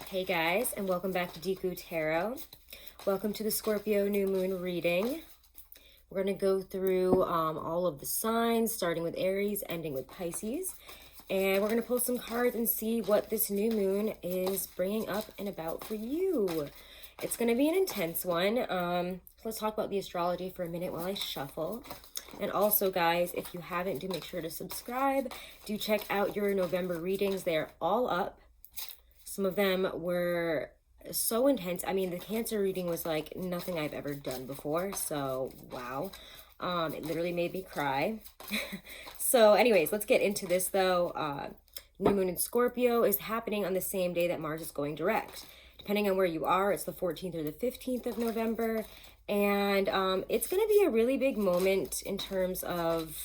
Hey guys, and welcome back to Deku Tarot. Welcome to the Scorpio New Moon reading. We're going to go through all of the signs, starting with Aries, ending with Pisces. And we're going to pull some cards and see what this new moon is bringing up and about for you. It's going to be an intense one. Let's talk about the astrology for a minute while I shuffle. And also, guys, if you haven't, do make sure to subscribe. Do check out your November readings. They're all up. Some of them were so intense. I mean, the Cancer reading was like nothing I've ever done before. So, wow. It literally made me cry. So, anyways, let's get into this, though. New Moon in Scorpio is happening on the same day that Mars is going direct. Depending on where you are, it's the 14th or the 15th of November. And it's going to be a really big moment in terms of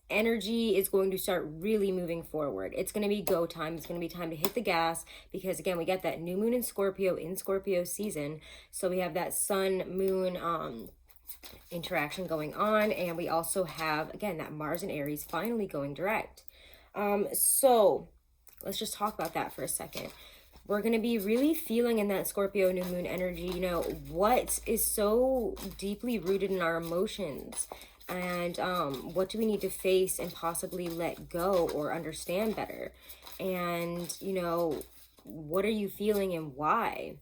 energy is going to start really moving forward. It's going to be go time. It's going to be time to hit the gas because, again, we got that new moon in Scorpio season. So we have that sun moon interaction going on. And we also have, again, that Mars and Aries finally going direct. So let's just talk about that for a second. We're going to be really feeling in that Scorpio new moon energy, you know, what is so deeply rooted in our emotions. And what do we need to face and possibly let go or understand better? And, you know, what are you feeling and why?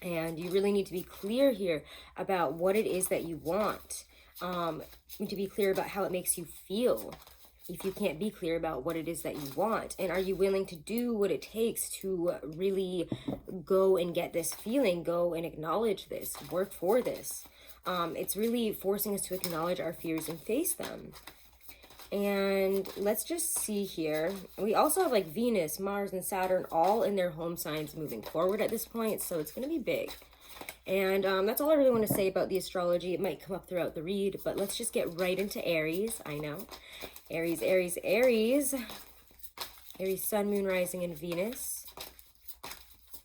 And you really need to be clear here about what it is that you want. You need to be clear about how it makes you feel if you can't be clear about what it is that you want. And are you willing to do what it takes to really go and get this feeling, go and acknowledge this, work for this? It's really forcing us to acknowledge our fears and face them. And let's just see here. We also have like Venus, Mars, and Saturn all in their home signs moving forward at this point. So it's going to be big. And that's all I really want to say about the astrology. It might come up throughout the read, but let's just get right into Aries. I know. Aries, Aries, Aries. Aries, Sun, Moon, Rising, and Venus.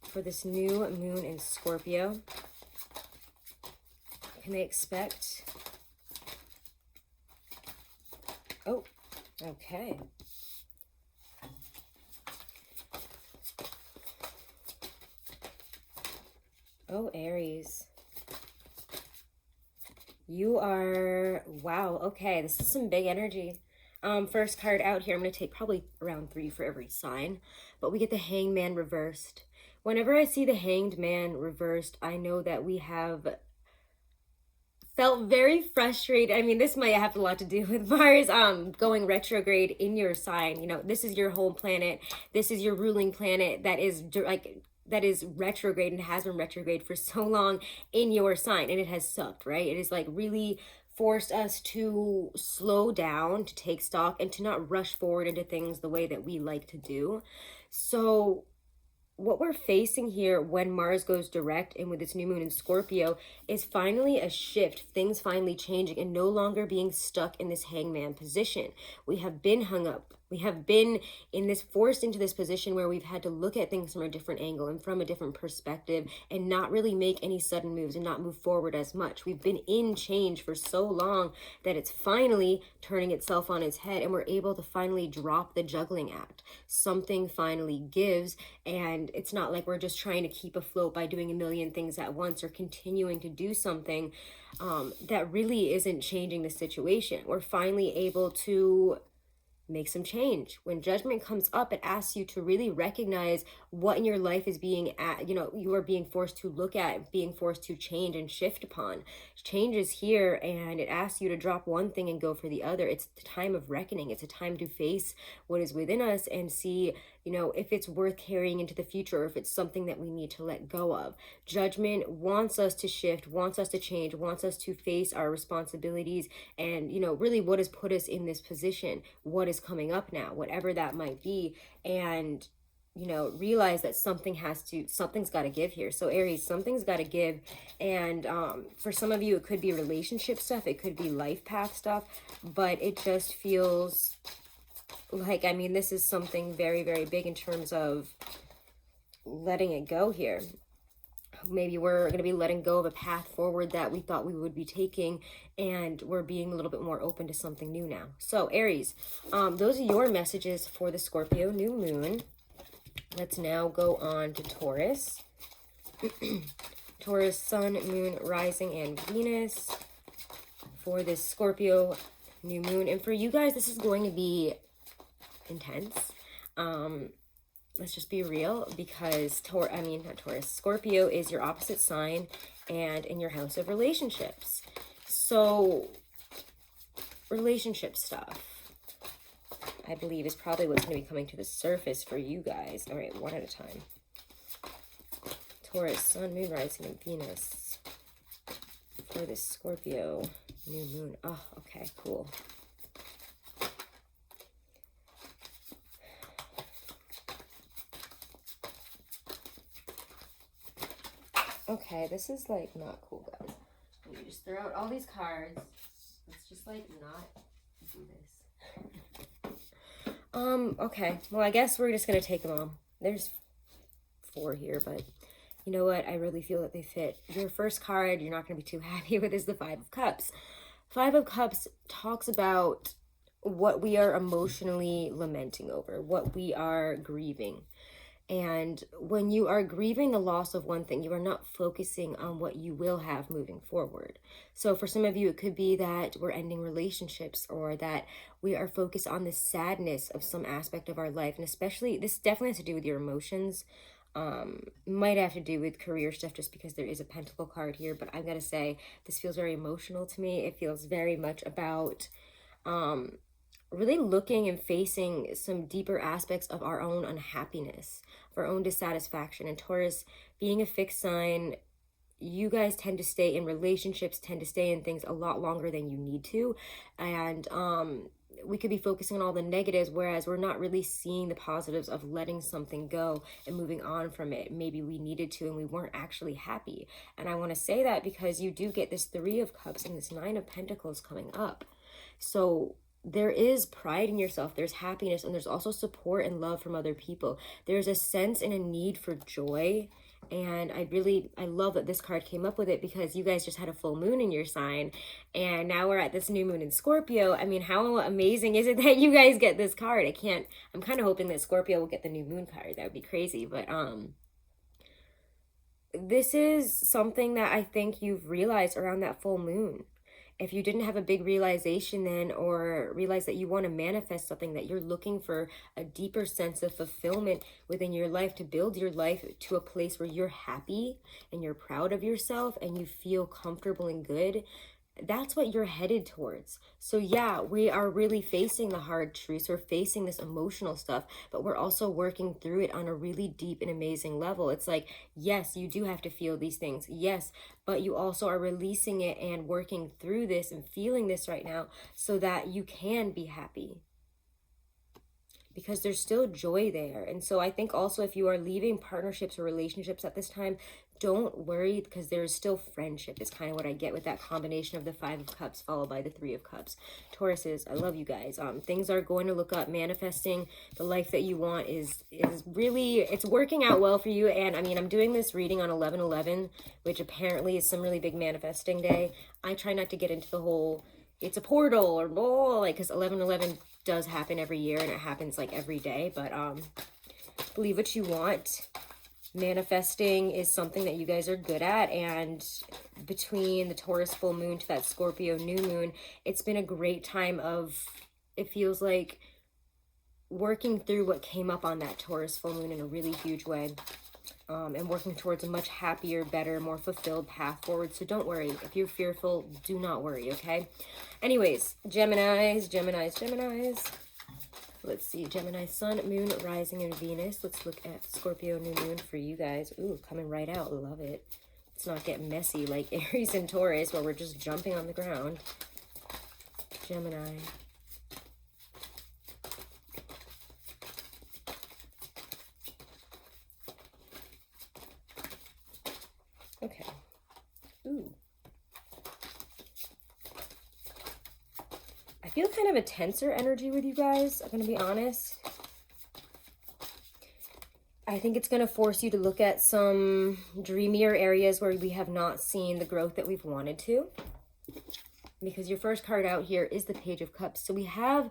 For this new moon in Scorpio. Can they expect? Oh, okay. Oh, Aries. You are, wow, okay, this is some big energy. First card out here, I'm going to take probably around 3 for every sign, but we get the Hanged Man reversed. Whenever I see the Hanged Man reversed, I know that we have felt very frustrated. I mean, this might have a lot to do with Mars going retrograde in your sign. You know, this is your home planet. This is your ruling planet that is retrograde and has been retrograde for so long in your sign, and it has sucked, right? It is like really forced us to slow down, to take stock, and to not rush forward into things the way that we like to do. So what we're facing here when Mars goes direct and with this new moon in Scorpio is finally a shift, things finally changing and no longer being stuck in this hangman position. We have been hung up. We have been forced into this position where we've had to look at things from a different angle and from a different perspective and not really make any sudden moves and not move forward as much. We've been in change for so long that it's finally turning itself on its head and we're able to finally drop the juggling act. Something finally gives, and it's not like we're just trying to keep afloat by doing a million things at once or continuing to do something that really isn't changing the situation. We're finally able to make some change. When judgment comes up, it asks you to really recognize what in your life is being you are being forced to look at, being forced to change and shift upon. Change is here, and it asks you to drop one thing and go for the other. It's the time of reckoning. It's a time to face what is within us and see, you know, if it's worth carrying into the future or if it's something that we need to let go of. Judgment wants us to shift, wants us to change, wants us to face our responsibilities and, you know, really what has put us in this position, what is coming up now, whatever that might be. And, you know, realize that something's got to give here. So Aries, something's got to give. And for some of you, it could be relationship stuff. It could be life path stuff, but it just feels like, I mean, this is something very, very big in terms of letting it go here. Maybe we're going to be letting go of a path forward that we thought we would be taking, and we're being a little bit more open to something new now. So Aries, those are your messages for the Scorpio new moon. Let's now go on to Taurus. Taurus, Sun, Moon, Rising, and Venus for this Scorpio new moon. And for you guys, this is going to be intense. Let's just be real, because Scorpio is your opposite sign and in your house of relationships. So relationship stuff, I believe, is probably what's going to be coming to the surface for you guys. All right, one at a time. Taurus, Sun, Moon, Rising, and Venus for this Scorpio new moon. Oh, okay, cool. Okay, this is like not cool, guys. Let me just throw out all these cards. Let's just like not do this. Okay. Well, I guess we're just gonna take them all. There's 4 here, but you know what? I really feel that they fit. Your first card you're not gonna be too happy with is the 5 of Cups. 5 of Cups talks about what we are emotionally lamenting over, what we are grieving. And when you are grieving the loss of one thing, you are not focusing on what you will have moving forward. So for some of you, it could be that we're ending relationships, or that we are focused on the sadness of some aspect of our life. And especially, this definitely has to do with your emotions. Might have to do with career stuff, just because there is a pentacle card here. But I've got to say, this feels very emotional to me. It feels very much about really looking and facing some deeper aspects of our own unhappiness, of our own dissatisfaction. And Taurus, being a fixed sign, you guys tend to stay in relationships, tend to stay in things a lot longer than you need to. And we could be focusing on all the negatives, whereas we're not really seeing the positives of letting something go and moving on from it. Maybe we needed to and we weren't actually happy. And I want to say that because you do get this 3 of Cups and this 9 of Pentacles coming up. So there is pride in yourself, there's happiness, and there's also support and love from other people. There's a sense and a need for joy. And I love that this card came up with it, because you guys just had a full moon in your sign, and now we're at this new moon in Scorpio. I mean, how amazing is it that you guys get this card? I'm kind of hoping that Scorpio will get the new moon card. That would be crazy. But this is something that I think you've realized around that full moon. If you didn't have a big realization then, or realize that you want to manifest something, that you're looking for a deeper sense of fulfillment within your life, to build your life to a place where you're happy and you're proud of yourself and you feel comfortable and good, that's what you're headed towards. So yeah, we are really facing the hard truths. We're facing this emotional stuff, but we're also working through it on a really deep and amazing level. It's like, yes, you do have to feel these things. Yes, but you also are releasing it and working through this and feeling this right now so that you can be happy, because there's still joy there. And so I think also, if you are leaving partnerships or relationships at this time, don't worry, because there's still friendship is kind of what I get with that combination of the 5 of Cups followed by the 3 of Cups. Tauruses, I love you guys. Things are going to look up. Manifesting the life that you want is really, it's working out well for you. And I mean, I'm doing this reading on 11/11, which apparently is some really big manifesting day. I try not to get into the whole, it's a portal or blah, like, because 11/11 does happen every year, and it happens like every day. But believe what you want. Manifesting is something that you guys are good at, and between the Taurus full moon to that Scorpio new moon, it's been a great time of, it feels like, working through what came up on that Taurus full moon in a really huge way, and working towards a much happier, better, more fulfilled path forward. So don't worry. If you're fearful, do not worry, okay? Anyways, Geminis. Let's see, Gemini, Sun, Moon, Rising, and Venus. Let's look at Scorpio New Moon for you guys. Ooh, coming right out. Love it. Let's not get messy like Aries and Taurus, where we're just jumping on the ground. Gemini. Okay. Ooh. I feel kind of a tenser energy with you guys, I'm going to be honest. I think it's going to force you to look at some dreamier areas where we have not seen the growth that we've wanted to. Because your first card out here is the Page of Cups. So we have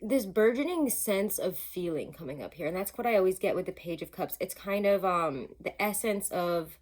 this burgeoning sense of feeling coming up here. And that's what I always get with the Page of Cups. It's kind of the essence of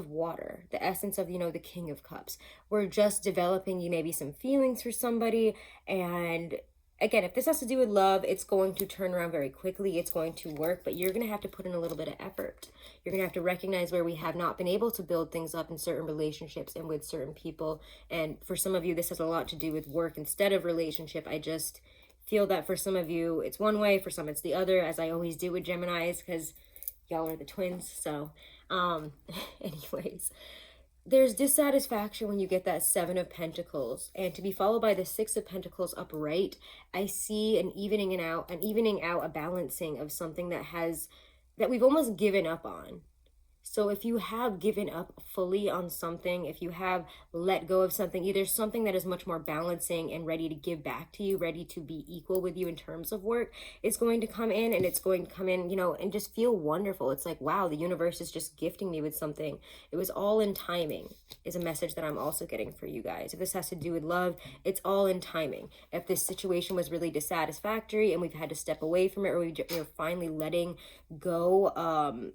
water, the essence of, you know, the King of Cups. We're just developing, you maybe some feelings for somebody. And again, if this has to do with love, it's going to turn around very quickly. It's going to work, but you're going to have to put in a little bit of effort. You're going to have to recognize where we have not been able to build things up in certain relationships and with certain people. And for some of you, this has a lot to do with work instead of relationship. I just feel that for some of you, it's one way, for some it's the other, as I always do with Geminis, because y'all are the twins. So anyways, there's dissatisfaction when you get that Seven of Pentacles, and to be followed by the Six of Pentacles upright. I see an evening out, a balancing of something that we've almost given up on. So if you have given up fully on something, if you have let go of something, either something that is much more balancing and ready to give back to you, ready to be equal with you in terms of work, is going to come in, and it's going to come in, you know, and just feel wonderful. It's like, wow, the universe is just gifting me with something. It was all in timing, is a message that I'm also getting for you guys. If this has to do with love, it's all in timing. If this situation was really dissatisfactory and we've had to step away from it, or we're finally letting go,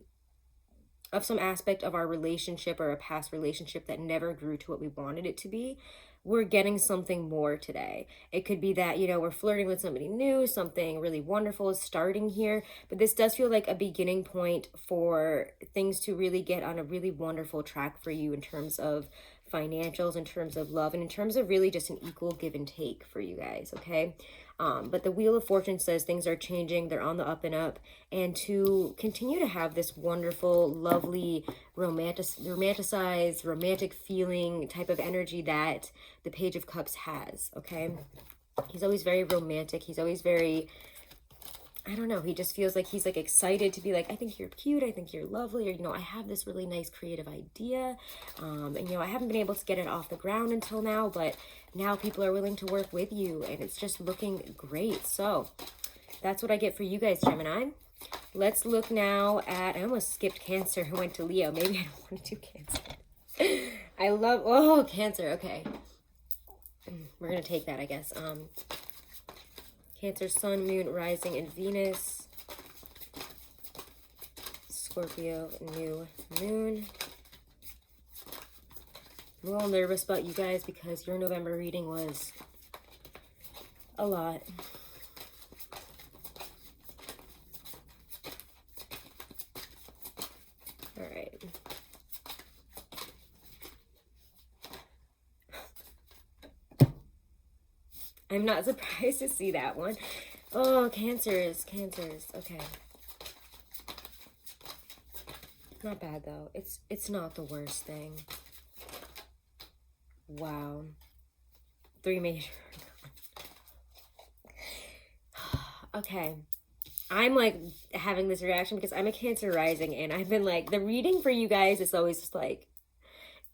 of some aspect of our relationship or a past relationship that never grew to what we wanted it to be, we're getting something more today. It could be that, you know, we're flirting with somebody new, something really wonderful is starting here, but this does feel like a beginning point for things to really get on a really wonderful track for you in terms of financials, in terms of love, and in terms of really just an equal give and take for you guys, okay? But the Wheel of Fortune says things are changing, they're on the up and up, and to continue to have this wonderful, lovely, romanticized, romantic feeling type of energy that the Page of Cups has, okay? He's always very romantic. He's always very, I don't know, he just feels like he's like excited to be like, I think you're cute, I think you're lovely, or, you know, I have this really nice creative idea, and, you know, I haven't been able to get it off the ground until now, but now people are willing to work with you, and it's just looking great. So that's what I get for you guys, Gemini. Let's look now at, I almost skipped Cancer and went to Leo. Maybe I don't want to do Cancer. I love, oh, Cancer, okay. We're going to take that, I guess. Cancer, Sun, Moon, Rising, and Venus. Scorpio, New Moon. I'm a little nervous about you guys because your November reading was a lot. All right. I'm not surprised to see that one. Oh, Cancers. Okay. Not bad though. It's not the worst thing. Wow. 3 major. Okay. I'm like having this reaction because I'm a Cancer rising, and I've been like, the reading for you guys is always just like,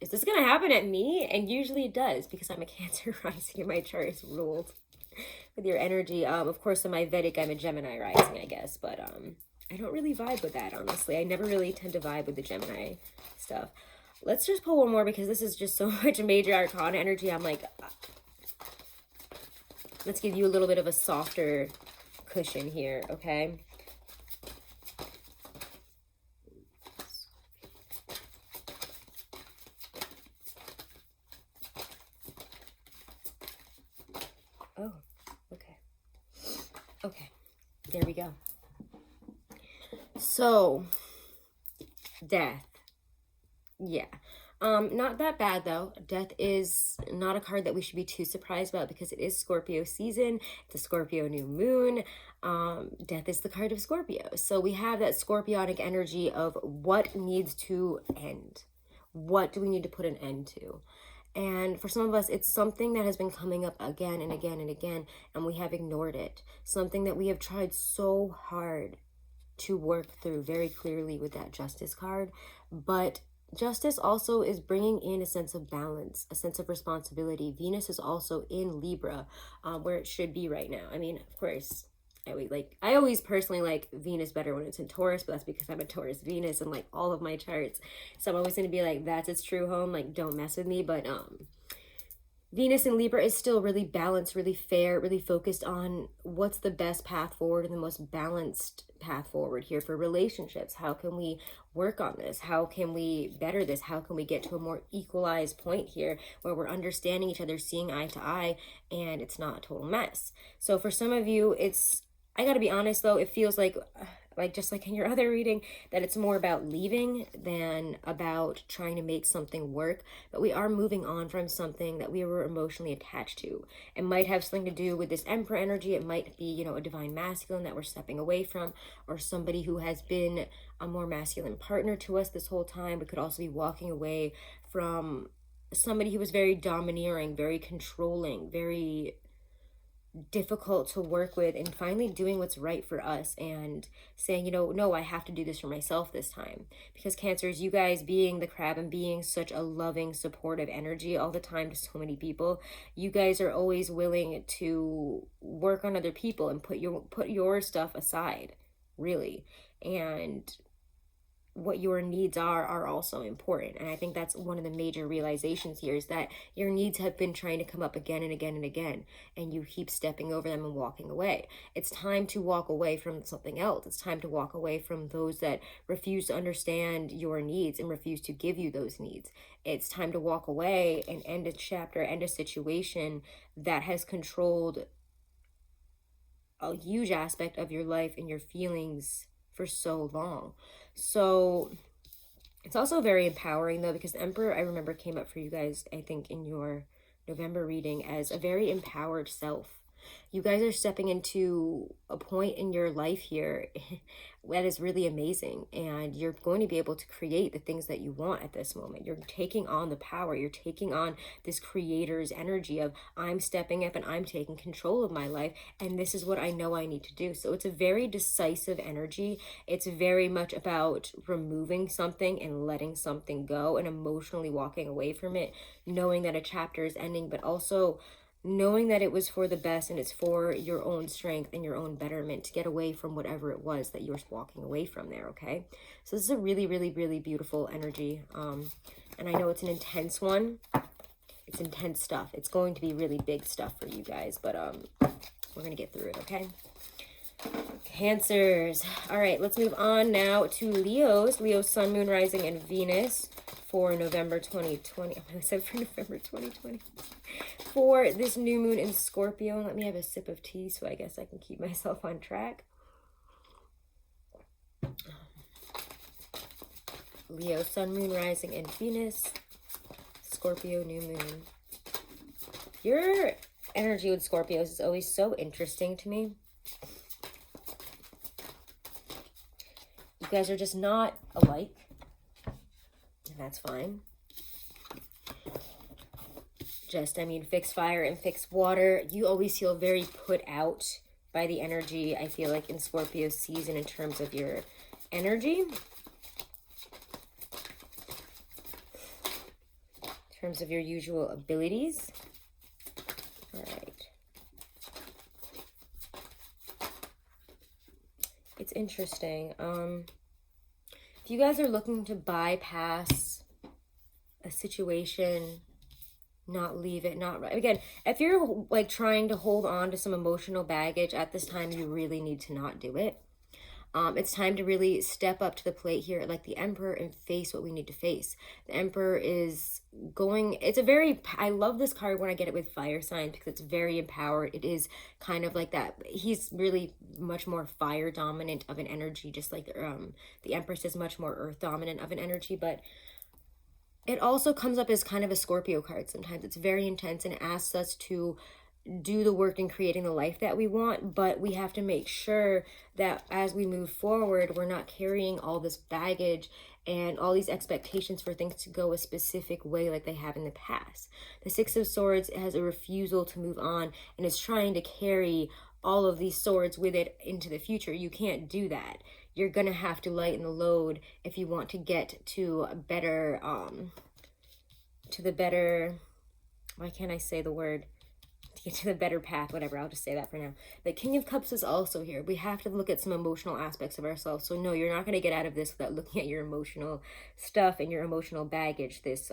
is this gonna happen at me? And usually it does, because I'm a Cancer rising and my chart is ruled with your energy. Of course, in my Vedic, I'm a Gemini rising, I guess, but I don't really vibe with that, honestly. I never really tend to vibe with the Gemini stuff. Let's just pull one more, because this is just so much major arcana energy. I'm like, let's give you a little bit of a softer cushion here, okay? Oh, okay. Okay, there we go. So, Death. Yeah. Not that bad though. Death is not a card that we should be too surprised about, because it is Scorpio season. It's a Scorpio new moon. Death is the card of Scorpio. So we have that scorpionic energy of what needs to end. What do we need to put an end to? And for some of us, it's something that has been coming up again and again and again, and we have ignored it. Something that we have tried so hard to work through very clearly with that Justice card. But Justice also is bringing in a sense of balance, a sense of responsibility. Venus is also in Libra, where it should be right now. I mean, of course, I always personally like Venus better when it's in Taurus, but that's because I'm a Taurus Venus in like all of my charts. So I'm always going to be like, that's its true home. Like, don't mess with me. But Venus in Libra is still really balanced, really fair, really focused on what's the best path forward and the most balanced path forward here for relationships. How can we work on this? How can we better this? How can we get to a more equalized point here where we're understanding each other, seeing eye to eye, and it's not a total mess? So for some of you, I gotta be honest though, it feels like just like in your other reading, that it's more about leaving than about trying to make something work. But we are moving on from something that we were emotionally attached to. It might have something to do with this Emperor energy. It might be, you know, a divine masculine that we're stepping away from, or somebody who has been a more masculine partner to us this whole time. We could also be walking away from somebody who was very domineering, very controlling, very difficult to work with, and finally doing what's right for us and saying, you know, no, I have to do this for myself this time. Because Cancers, you guys being the crab and being such a loving, supportive energy all the time to so many people, you guys are always willing to work on other people and put your stuff aside, really. And what your needs are also important. And I think that's one of the major realizations here, is that your needs have been trying to come up again and again and again, and you keep stepping over them and walking away. It's time to walk away from something else. It's time to walk away from those that refuse to understand your needs and refuse to give you those needs. It's time to walk away and end a chapter, end a situation that has controlled a huge aspect of your life and your feelings for so long. So it's also very empowering though, because the Emperor, I remember, came up for you guys, I think in your November reading, as a very empowered self. You guys are stepping into a point in your life here that is really amazing, and you're going to be able to create the things that you want at this moment. You're taking on the power. You're taking on this creator's energy of, I'm stepping up and I'm taking control of my life, and this is what I know I need to do. So it's a very decisive energy. It's very much about removing something and letting something go and emotionally walking away from it, knowing that a chapter is ending, but also knowing that it was for the best and it's for your own strength and your own betterment to get away from whatever it was that you're walking away from there, okay? So this is a really, really, really beautiful energy. And I know it's an intense one. It's intense stuff. It's going to be really big stuff for you guys, but we're going to get through it, okay? Cancers. All right, let's move on now to Leos. Leo, Sun, Moon, Rising, and Venus for November 2020. I said for November 2020. For this new moon in Scorpio. Let me have a sip of tea so I guess I can keep myself on track. Leo, Sun, Moon, Rising, and Venus. Scorpio, new moon. Your energy with Scorpios is always so interesting to me. You guys are just not alike, and that's fine. I mean, fixed fire and fixed water. You always feel very put out by the energy, I feel like, in Scorpio season in terms of your energy. In terms of your usual abilities. All right. It's interesting. If you guys are looking to bypass a situation, not leave it, not right. Again, if you're like trying to hold on to some emotional baggage at this time, you really need to not do it. It's time to really step up to the plate here, like the Emperor, and face what we need to face. The Emperor is going, I love this card when I get it with fire signs, because it's very empowered. It is kind of like that. He's really much more fire dominant of an energy, just like the Empress is much more earth dominant of an energy, but it also comes up as kind of a Scorpio card sometimes. It's very intense and asks us to do the work in creating the life that we want, but we have to make sure that as we move forward, we're not carrying all this baggage and all these expectations for things to go a specific way like they have in the past. The Six of Swords has a refusal to move on and is trying to carry all of these swords with it into the future. You can't do that. You're gonna have to lighten the load if you want to get to a better, why can't I say the word? To get to the better path, whatever, I'll just say that for now. The King of Cups is also here. We have to look at some emotional aspects of ourselves. So no, you're not going to get out of this without looking at your emotional stuff and your emotional baggage this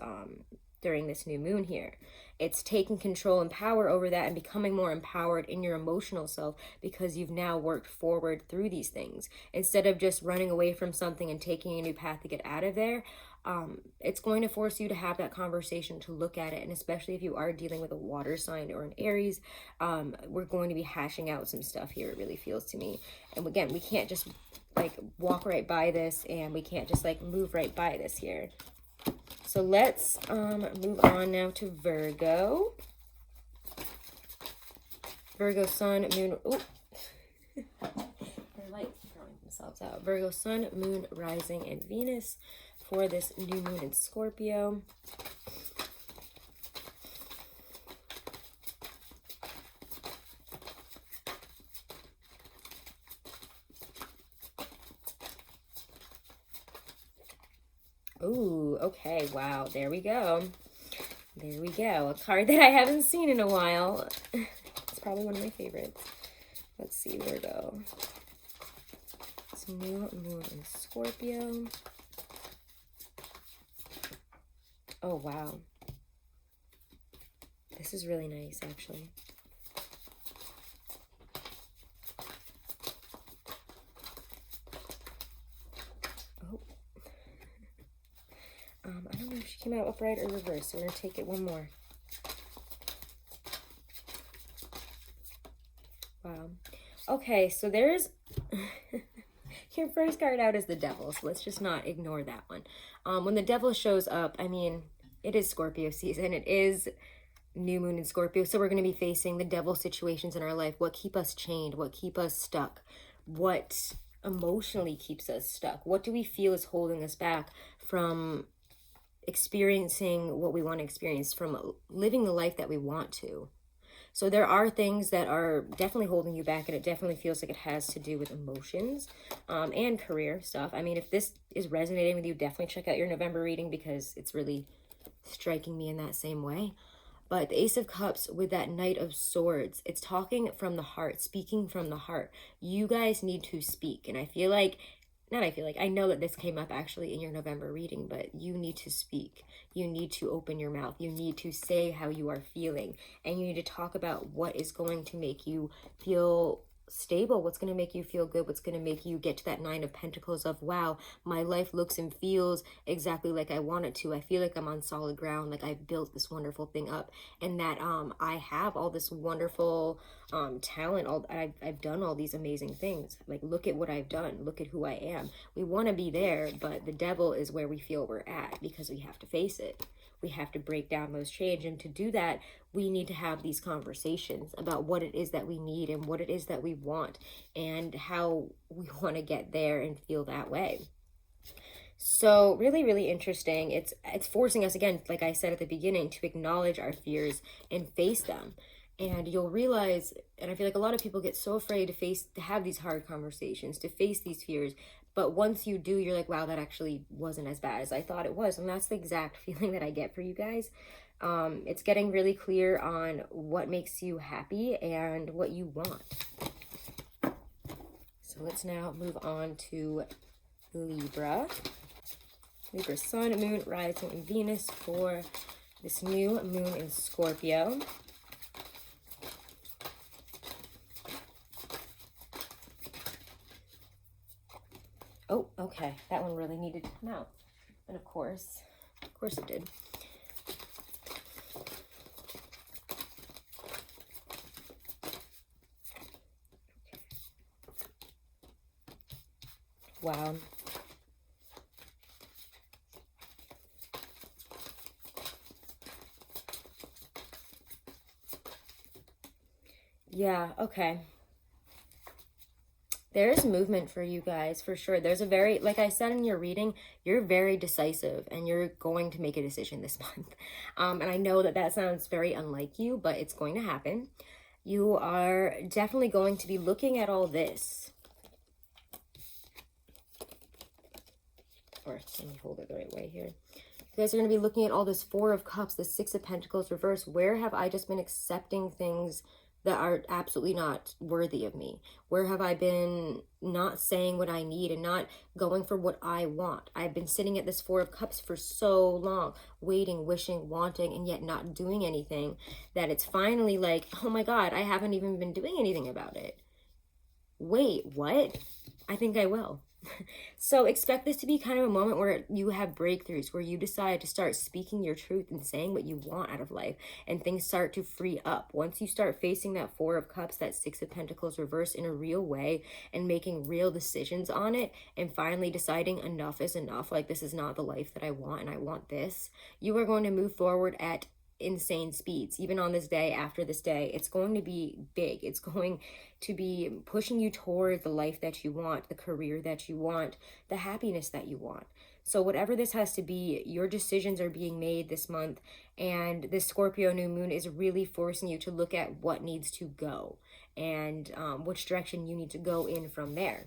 during this new moon here. It's taking control and power over that and becoming more empowered in your emotional self because you've now worked forward through these things. Instead of just running away from something and taking a new path to get out of there, it's going to force you to have that conversation, to look at it. And especially if you are dealing with a water sign or an Aries, we're going to be hashing out some stuff here, it really feels to me. And again, we can't just like walk right by this, and we can't just like move right by this here. So let's move on now to Virgo. Virgo sun, moon. Oh, their lights throwing themselves out. Virgo sun, moon, rising, and Venus for this new moon in Scorpio. Ooh, okay, wow, there we go. There we go. A card that I haven't seen in a while. It's probably one of my favorites. Let's see, Virgo. It's new moon in Scorpio. Oh, wow. This is really nice, actually. I don't know if she came out upright or reversed, so we're going to take it one more. Wow. Okay, so there's... Your first card out is the Devil, so let's just not ignore that one. When the Devil shows up, I mean, it is Scorpio season. It is new moon in Scorpio, so we're going to be facing the Devil situations in our life. What keep us chained? What keep us stuck? What emotionally keeps us stuck? What do we feel is holding us back from experiencing what we want to experience, from living the life that we want to? So there are things that are definitely holding you back, and it definitely feels like it has to do with emotions and career stuff. I mean, if this is resonating with you, definitely check out your November reading, because it's really striking me in that same way. But the Ace of Cups with that Knight of Swords, it's talking from the heart, speaking from the heart. You guys need to speak. And I know that this came up actually in your November reading, but you need to speak. You need to open your mouth. You need to say how you are feeling. And you need to talk about what is going to make you feel stable, what's going to make you feel good, what's going to make you get to that Nine of Pentacles of, wow, my life looks and feels exactly like I want it to. I feel like I'm on solid ground, like I've built this wonderful thing up, and that I have all this wonderful talent. I've done all these amazing things. Like, look at what I've done. Look at who I am. We want to be there, but the Devil is where we feel we're at, because we have to face it. We have to break down those chains, and to do that, we need to have these conversations about what it is that we need and what it is that we want and how we want to get there and feel that way. So really, really interesting. It's forcing us, again, like I said at the beginning, to acknowledge our fears and face them. And you'll realize, and I feel like a lot of people get so afraid to have these hard conversations, to face these fears. But once you do, you're like, wow, that actually wasn't as bad as I thought it was. And that's the exact feeling that I get for you guys. It's getting really clear on what makes you happy and what you want. So let's now move on to Libra. Libra sun, moon, rising, and Venus for this new moon in Scorpio. Oh, okay. That one really needed to come out. And of course it did. Wow. Yeah, okay. There's movement for you guys, for sure. There's a very, like I said in your reading, you're very decisive and you're going to make a decision this month. And I know that that sounds very unlike you, but it's going to happen. You are definitely going to be looking at all this. Or let me hold it the right way here. You guys are going to be looking at all this Four of Cups, the Six of Pentacles reverse. Where have I just been accepting things that are absolutely not worthy of me? Where have I been not saying what I need and not going for what I want? I've been sitting at this Four of Cups for so long, waiting, wishing, wanting, and yet not doing anything, that it's finally like, oh my God, I haven't even been doing anything about it. Wait, what? I think I will. So expect this to be kind of a moment where you have breakthroughs, where you decide to start speaking your truth and saying what you want out of life, and things start to free up. Once you start facing that Four of Cups, that Six of Pentacles reverse in a real way, and making real decisions on it, and finally deciding enough is enough, like this is not the life that I want and I want this, you are going to move forward at insane speeds. Even on this day, after this day, it's going to be big. It's going to be pushing you toward the life that you want, the career that you want, the happiness that you want. So whatever this has to be, your decisions are being made this month, and this Scorpio new moon is really forcing you to look at what needs to go, and which direction you need to go in from there.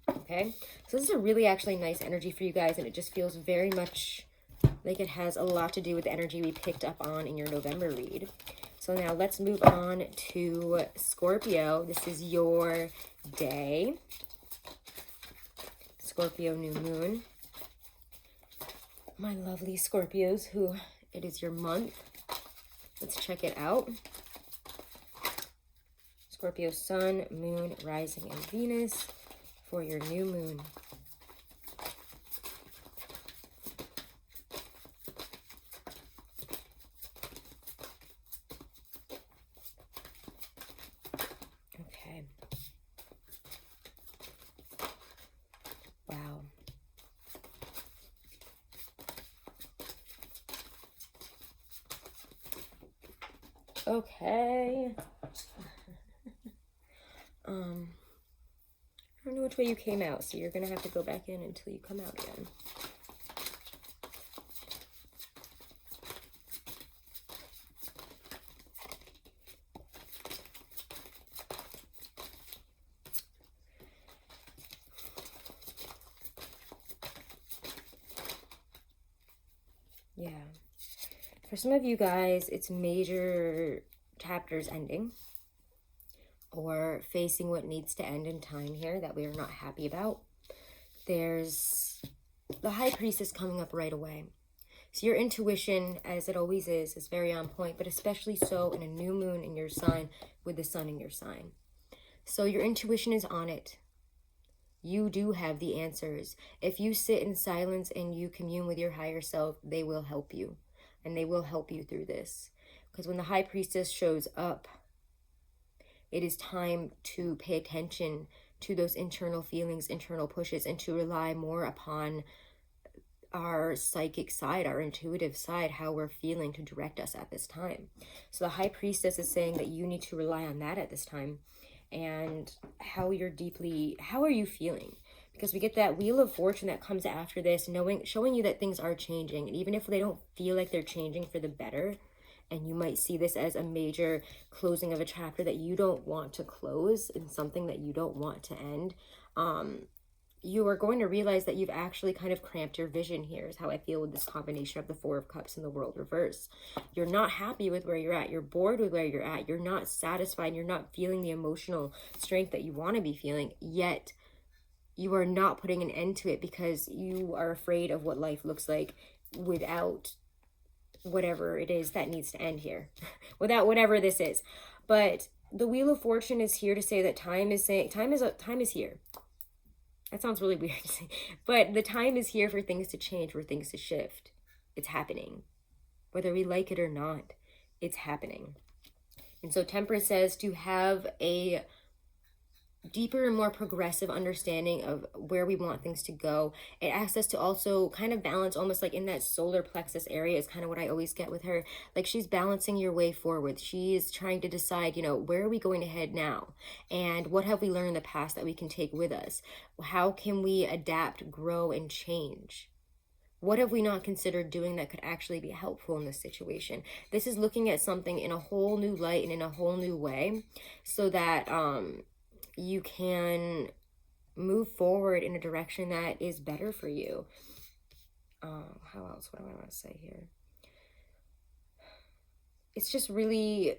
Okay, so this is a really actually nice energy for you guys, and it just feels very much like it has a lot to do with the energy we picked up on in your November read. So now let's move on to Scorpio. This is your day. Scorpio new moon. My lovely Scorpios, who it is your month. Let's check it out. Scorpio sun, moon, rising, and Venus for your new moon. Okay. I don't know which way you came out, so you're gonna have to go back in until you come out again. Yeah. For some of you guys, it's major chapters ending, or facing what needs to end in time here that we are not happy about. There's the High Priestess coming up right away. So your intuition, as it always is very on point, but especially so in a new moon in your sign with the sun in your sign. So your intuition is on it. You do have the answers. If you sit in silence and you commune with your higher self, they will help you. And they will help you through this. Because when the High Priestess shows up, it is time to pay attention to those internal feelings, internal pushes, and to rely more upon our psychic side, our intuitive side, how we're feeling to direct us at this time. So the High Priestess is saying that you need to rely on that at this time, and how are you feeling? Because we get that Wheel of Fortune that comes after this, showing you that things are changing, and even if they don't feel like they're changing for the better, and you might see this as a major closing of a chapter that you don't want to close, and something that you don't want to end, you are going to realize that you've actually kind of cramped your vision here, is how I feel with this combination of the Four of Cups and the World reverse. You're not happy with where you're at. You're bored with where you're at. You're not satisfied. You're not feeling the emotional strength that you want to be feeling, yet you are not putting an end to it because you are afraid of what life looks like without whatever it is that needs to end here, without whatever this is. But the Wheel of Fortune is here to say that time is here. That sounds really weird to say, but the time is here for things to change, for things to shift. It's happening. Whether we like it or not, it's happening. And so Temperance says to have a deeper and more progressive understanding of where we want things to go. It asks us to also kind of balance, almost like in that solar plexus area is kind of what I always get with her. Like she's balancing your way forward. She's trying to decide, where are we going to head now? And what have we learned in the past that we can take with us? How can we adapt, grow, and change? What have we not considered doing that could actually be helpful in this situation? This is looking at something in a whole new light and in a whole new way, so that you can move forward in a direction that is better for you. How else? What do I want to say here? It's just really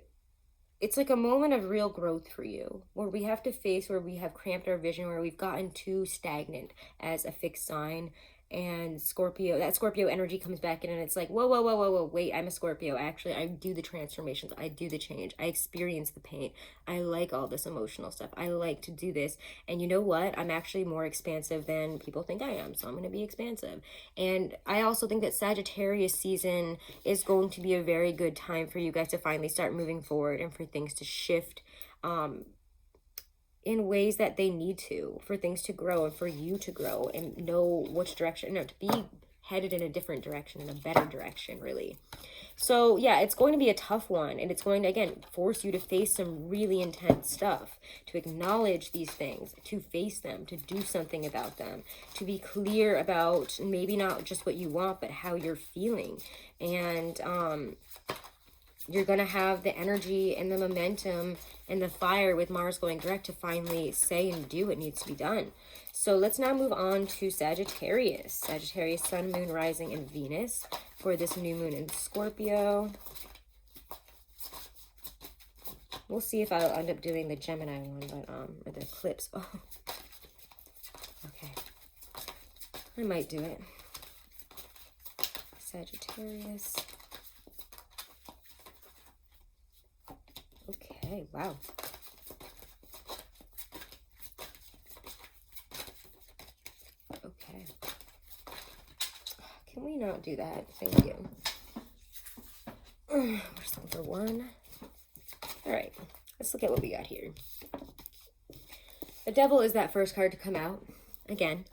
it's like a moment of real growth for you, where we have to face where we have cramped our vision, where we've gotten too stagnant as a fixed sign. And Scorpio, that Scorpio energy comes back in, and it's like, whoa, whoa, whoa, whoa, whoa, wait, I'm a Scorpio. Actually, I do the transformations, I do the change, I experience the pain, I like all this emotional stuff, I like to do this. And you know what? I'm actually more expansive than people think I am, so I'm going to be expansive. And I also think that Sagittarius season is going to be a very good time for you guys to finally start moving forward and for things to shift in ways that they need to, for things to grow and for you to grow and know which direction, to be headed in a different direction, in a better direction, really. So yeah, it's going to be a tough one, and it's going to, again, force you to face some really intense stuff, to acknowledge these things, to face them, to do something about them, to be clear about maybe not just what you want, but how you're feeling. And you're going to have the energy and the momentum and the fire with Mars going direct to finally say and do what needs to be done. So let's now move on to Sagittarius. Sagittarius, Sun, Moon, Rising, and Venus for this new moon in Scorpio. We'll see if I'll end up doing the Gemini one, but or the eclipse. Oh, okay. I might do it. Sagittarius. Okay, wow. Okay. Can we not do that? Thank you. We're just looking for one. All right, let's look at what we got here. The Devil is that first card to come out. Again,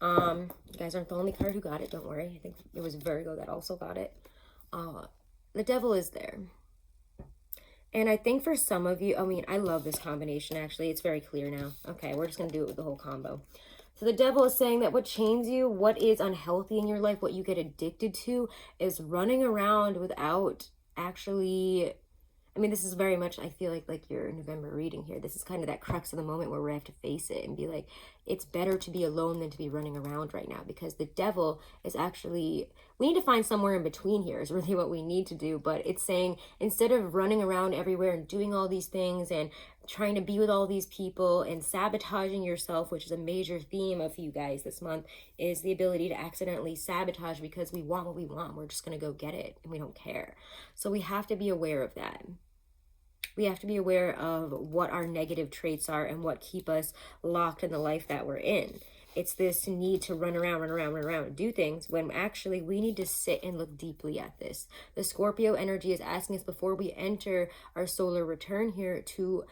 you guys aren't the only card who got it. Don't worry. I think it was Virgo that also got it. The Devil is there. And I think for some of you, I mean, I love this combination, actually. It's very clear now. Okay, we're just going to do it with the whole combo. So the Devil is saying that what chains you, what is unhealthy in your life, what you get addicted to, is running around without actually... I mean, this is very much, I feel like your November reading here. This is kind of that crux of the moment where we have to face it and be like, it's better to be alone than to be running around right now, because the Devil is actually, we need to find somewhere in between here is really what we need to do. But it's saying, instead of running around everywhere and doing all these things and trying to be with all these people and sabotaging yourself, which is a major theme of you guys this month, is the ability to accidentally sabotage because we want what we want. We're just going to go get it and we don't care. So we have to be aware of that. We have to be aware of what our negative traits are and what keep us locked in the life that we're in. It's this need to run around and do things, when actually we need to sit and look deeply at this. The Scorpio energy is asking us, before we enter our solar return here, to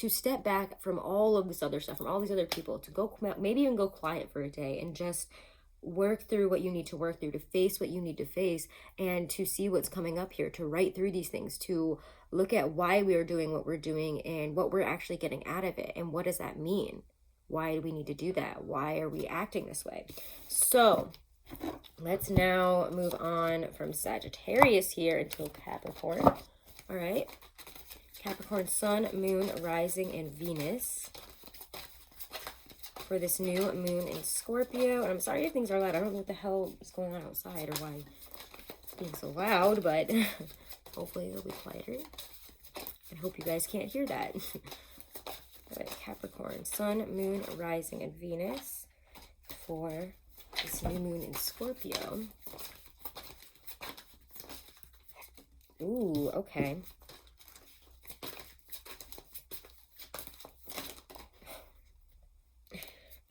step back from all of this other stuff, from all these other people, to go, maybe even go quiet for a day and just work through what you need to work through, to face what you need to face, and to see what's coming up here, to write through these things, to look at why we are doing what we're doing and what we're actually getting out of it. And what does that mean? Why do we need to do that? Why are we acting this way? So let's now move on from Sagittarius here until Capricorn. All right. Capricorn, Sun, Moon, Rising, and Venus for this new moon in Scorpio. And I'm sorry if things are loud. I don't know what the hell is going on outside or why it's being so loud, but hopefully it'll be quieter. I hope you guys can't hear that. All right, Capricorn, Sun, Moon, Rising, and Venus for this new moon in Scorpio. Ooh, okay.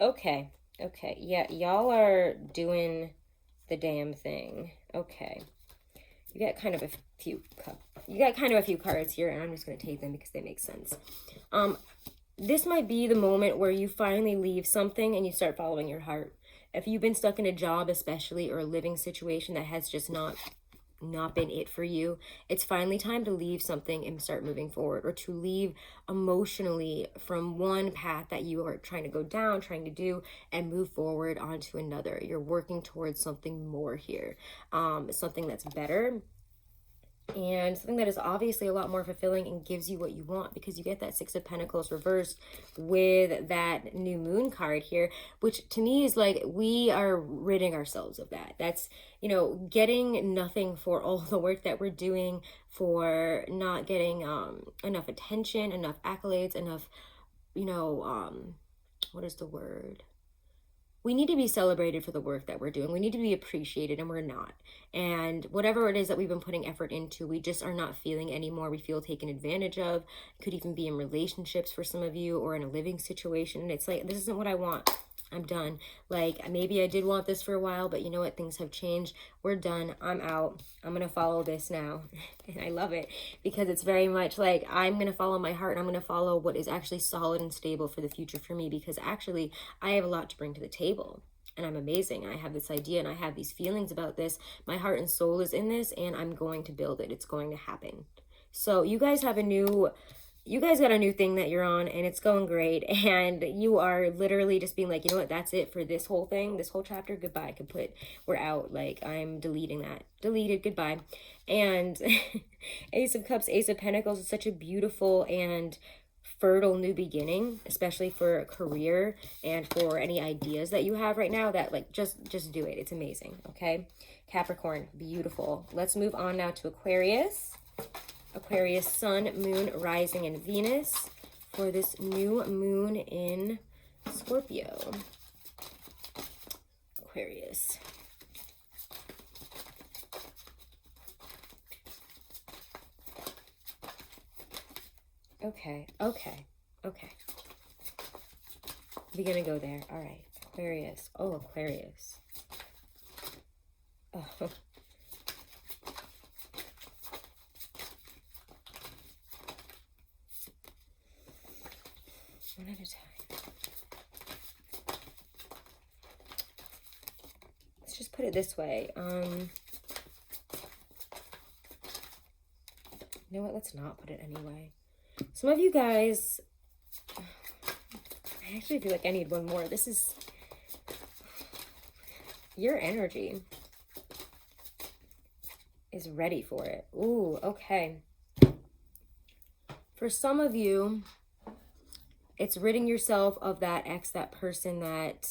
Okay, yeah, y'all are doing the damn thing. Okay, you got kind of a few cards here, and I'm just going to take them because they make sense. This might be the moment where you finally leave something and you start following your heart. If you've been stuck in a job especially, or a living situation that has just not been it for you, it's finally time to leave something and start moving forward, or to leave emotionally from one path that you are trying to go down, trying to do, and move forward onto another. You're working towards something more here, something that's better. and something that is obviously a lot more fulfilling and gives you what you want, because you get that Six of Pentacles reversed with that new moon card here, which to me is like we are ridding ourselves of that. That's, you know, getting nothing for all the work that we're doing, for not getting enough attention, enough accolades, enough, you know, what is the word? We need to be celebrated for the work that we're doing. We need to be appreciated, and we're not. And whatever it is that we've been putting effort into, we just are not feeling anymore. We feel taken advantage of. Could even be in relationships for some of you, or in a living situation. And it's like, this isn't what I want. I'm done. Like, maybe I did want this for a while, but you know what? Things have changed. We're done. I'm out. I'm going to follow this now. And I love it, because it's very much like I'm going to follow my heart, and I'm going to follow what is actually solid and stable for the future for me, because actually I have a lot to bring to the table. And I'm amazing. I have this idea and I have these feelings about this. My heart and soul is in this, and I'm going to build it. It's going to happen. So you guys got a new thing that you're on, and it's going great, and you are literally just being like, you know what, that's it for this whole thing, this whole chapter, goodbye, we're out, like, I'm deleting that, deleted, goodbye. And Ace of Cups, Ace of Pentacles is such a beautiful and fertile new beginning, especially for a career and for any ideas that you have right now, that like just do it. It's amazing. Okay, Capricorn, beautiful. Let's move on now to Aquarius. Aquarius, Sun, Moon, Rising, and Venus for this new moon in Scorpio. Aquarius. Okay. We're gonna go there. All right. Aquarius. Oh, Aquarius. Oh. One at a time. Let's just put it this way. You know what? Let's not put it anyway. Some of you guys, I actually feel like I need one more. This is your energy is ready for it. Ooh, okay. For some of you, it's ridding yourself of that ex, that person, that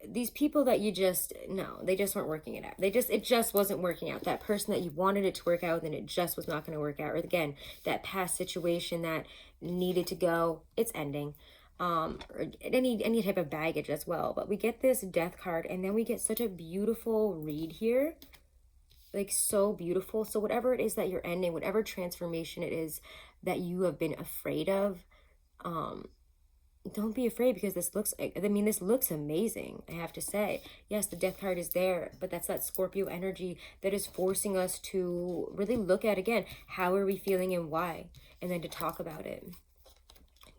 these people that you just, no, they just weren't working it out. It just wasn't working out. That person that you wanted it to work out, and it just was not going to work out. Or again, that past situation that needed to go, it's ending. Or any type of baggage as well. But we get this Death card, and then we get such a beautiful read here. Like, so beautiful. So whatever it is that you're ending, whatever transformation it is that you have been afraid of, don't be afraid, because this looks amazing, I have to say. Yes, the Death card is there, but that's that Scorpio energy that is forcing us to really look at, again, how are we feeling and why, and then to talk about it.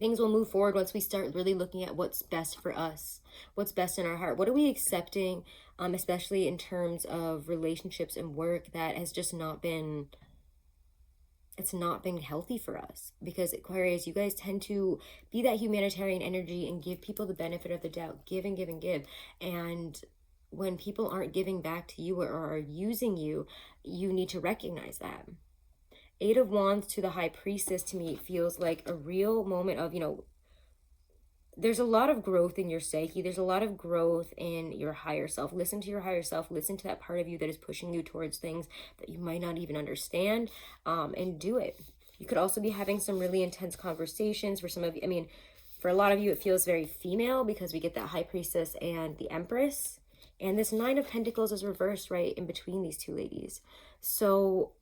Things will move forward once we start really looking at what's best for us, what's best in our heart. What are we accepting, especially in terms of relationships and work, that has just not been, it's not been healthy for us. Because Aquarius, you guys tend to be that humanitarian energy and give people the benefit of the doubt, give and give and give. And when people aren't giving back to you or are using you, you need to recognize that. Eight of Wands to the High Priestess, to me, feels like a real moment of, you know, there's a lot of growth in your psyche. There's a lot of growth in your higher self. Listen to your higher self. Listen to that part of you that is pushing you towards things that you might not even understand, and do it. You could also be having some really intense conversations. For some of you, I mean, for a lot of you, it feels very female, because we get that High Priestess and the Empress. And this Nine of Pentacles is reversed right in between these two ladies. So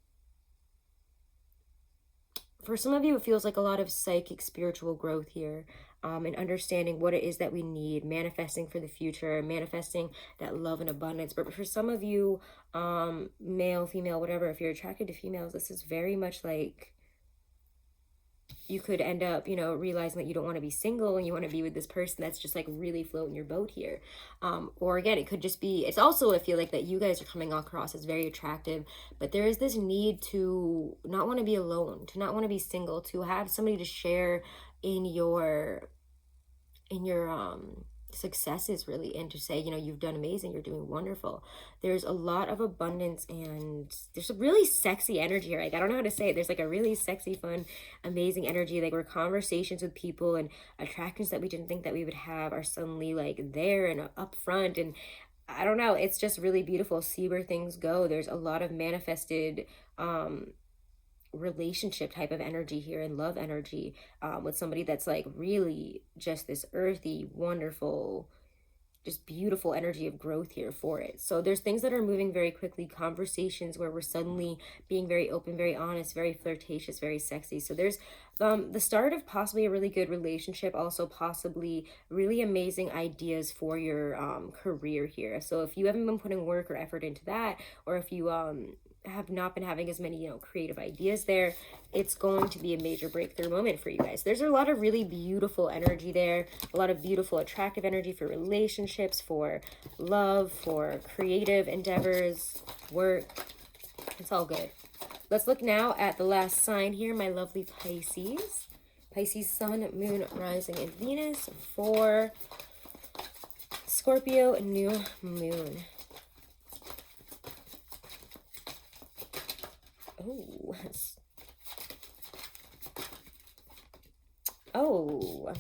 for some of you, it feels like a lot of psychic spiritual growth here, and understanding what it is that we need, manifesting for the future, manifesting that love and abundance. But for some of you, male, female, whatever, if you're attracted to females, this is very much like you could end up, you know, realizing that you don't want to be single and you want to be with this person that's just like really floating your boat here. Or again, it could just be, it's also, I feel like, that you guys are coming across as very attractive, but there is this need to not want to be alone, to not want to be single, to have somebody to share in your successes really, and to say, you know, you've done amazing, you're doing wonderful. There's a lot of abundance, and there's a really sexy energy here. Like, I don't know how to say it. There's like a really sexy, fun, amazing energy, like where conversations with people and attractions that we didn't think that we would have are suddenly like there and up front. And I don't know, it's just really beautiful. See where things go. There's a lot of manifested relationship type of energy here, and love energy, with somebody that's like really just this earthy, wonderful, just beautiful energy of growth here for it. So there's things that are moving very quickly, conversations where we're suddenly being very open, very honest, very flirtatious, very sexy. So there's the start of possibly a really good relationship, also possibly really amazing ideas for your career here. So if you haven't been putting work or effort into that, or if you have not been having as many, you know, creative ideas there, it's going to be a major breakthrough moment for you guys. There's a lot of really beautiful energy there, a lot of beautiful, attractive energy for relationships, for love, for creative endeavors, work. It's all good. Let's look now at the last sign here, my lovely Pisces. Pisces, Sun, Moon, Rising, and Venus for Scorpio New Moon. Oh. Oh.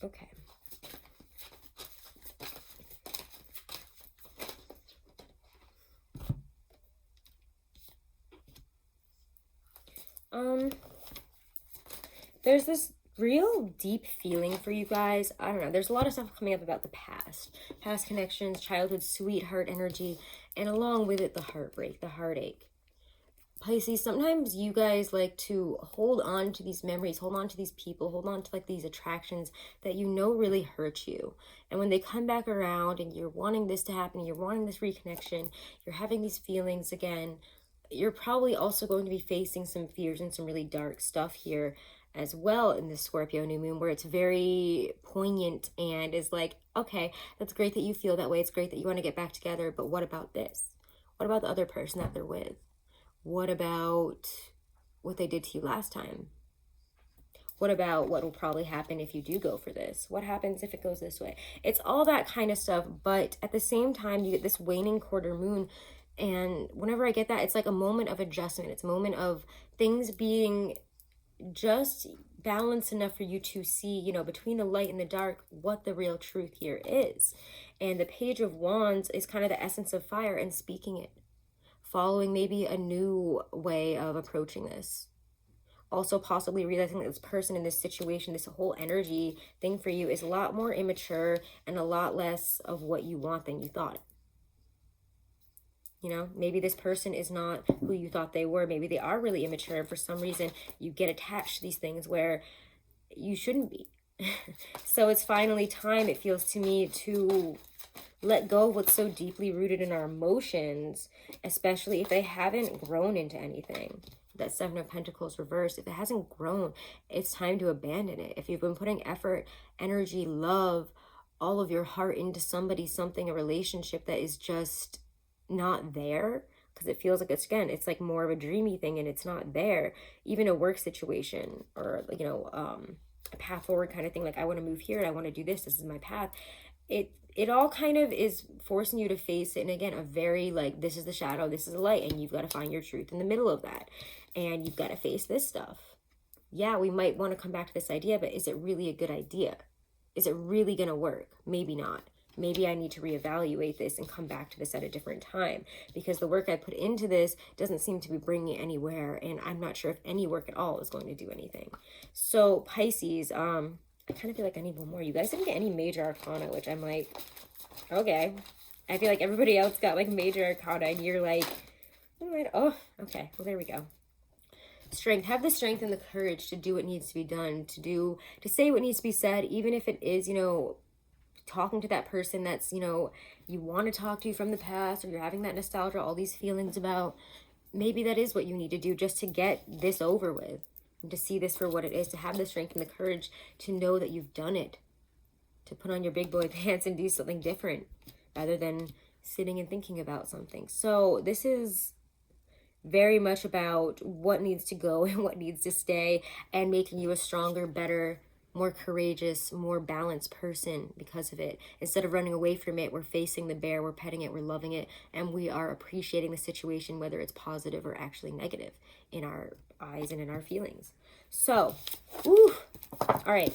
Okay. There's this real deep feeling for you guys. I don't know. There's a lot of stuff coming up about the past connections, childhood sweetheart energy, and along with it, the heartbreak, the heartache. Pisces, sometimes you guys like to hold on to these memories, hold on to these people, hold on to like these attractions that you know really hurt you. And when they come back around and you're wanting this to happen, you're wanting this reconnection, you're having these feelings again, you're probably also going to be facing some fears and some really dark stuff here as well in the Scorpio new moon, where it's very poignant and is like, okay, that's great that you feel that way. It's great that you want to get back together, but what about this? What about the other person that they're with? What about what they did to you last time? What about what will probably happen if you do go for this? What happens if it goes this way? It's all that kind of stuff, but at the same time, you get this waning quarter moon, and whenever I get that, it's like a moment of adjustment. It's a moment of things being just balanced enough for you to see, you know, between the light and the dark, what the real truth here is. And the Page of Wands is kind of the essence of fire, and speaking it, following maybe a new way of approaching this. Also possibly realizing that this person in this situation, this whole energy thing for you is a lot more immature and a lot less of what you want than you thought. You know, maybe this person is not who you thought they were. Maybe they are really immature, and for some reason you get attached to these things where you shouldn't be. So it's finally time, it feels to me, to let go of what's so deeply rooted in our emotions, especially if they haven't grown into anything. That Seven of Pentacles reversed, if it hasn't grown, it's time to abandon it. If you've been putting effort, energy, love, all of your heart into somebody, something, a relationship that is just not there, because it feels like it's like more of a dreamy thing and it's not there, even a work situation, or you know, a path forward kind of thing, like I want to move here, I want to do this is my path. It all kind of is forcing you to face it, and again, a very like, this is the shadow, this is the light, and you've got to find your truth in the middle of that, and you've got to face this stuff. Yeah, we might want to come back to this idea, but is it really a good idea? Is it really gonna work? Maybe not. Maybe I need to reevaluate this and come back to this at a different time, because the work I put into this doesn't seem to be bringing it anywhere, and I'm not sure if any work at all is going to do anything. So Pisces, I kind of feel like I need one more. You guys didn't get any major arcana, which I'm like, okay. I feel like everybody else got like major arcana, and you're like, oh, okay. Well, there we go. Strength. Have the strength and the courage to do what needs to be done, to say what needs to be said, even if it is, you know, talking to that person that's, you know, you want to talk to from the past, or you're having that nostalgia, all these feelings about. Maybe that is what you need to do just to get this over with, and to see this for what it is, to have the strength and the courage to know that you've done it, to put on your big boy pants and do something different, rather than sitting and thinking about something. So this is very much about what needs to go and what needs to stay, and making you a stronger, better, more courageous, more balanced person because of it. Instead of running away from it, we're facing the bear, we're petting it, we're loving it, and we are appreciating the situation, whether it's positive or actually negative in our eyes and in our feelings. So, all right.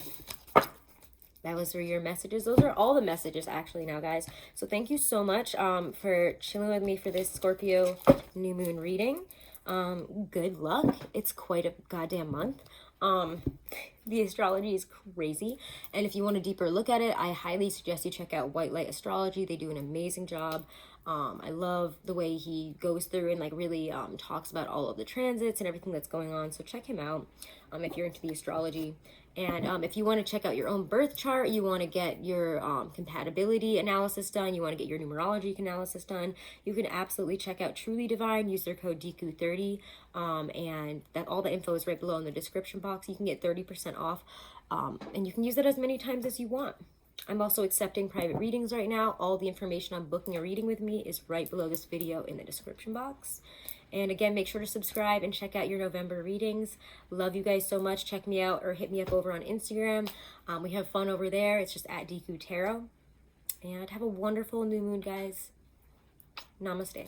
That was for your messages. Those are all the messages actually now, guys. So thank you so much for chilling with me for this Scorpio new moon reading. Good luck. It's quite a goddamn month. The astrology is crazy. And if you want a deeper look at it, I highly suggest you check out White Light Astrology. They do an amazing job. I love the way he goes through and like really talks about all of the transits and everything that's going on. So check him out if you're into the astrology. And if you want to check out your own birth chart, you want to get your compatibility analysis done, you want to get your numerology analysis done, you can absolutely check out Truly Divine. Use their code Deku30, and that all the info is right below in the description box. You can get 30% off, and you can use it as many times as you want. I'm also accepting private readings right now. All the information on booking a reading with me is right below this video in the description box. And again, make sure to subscribe and check out your November readings. Love you guys so much. Check me out or hit me up over on Instagram. We have fun over there. It's just at Deku Tarot. And have a wonderful new moon, guys. Namaste.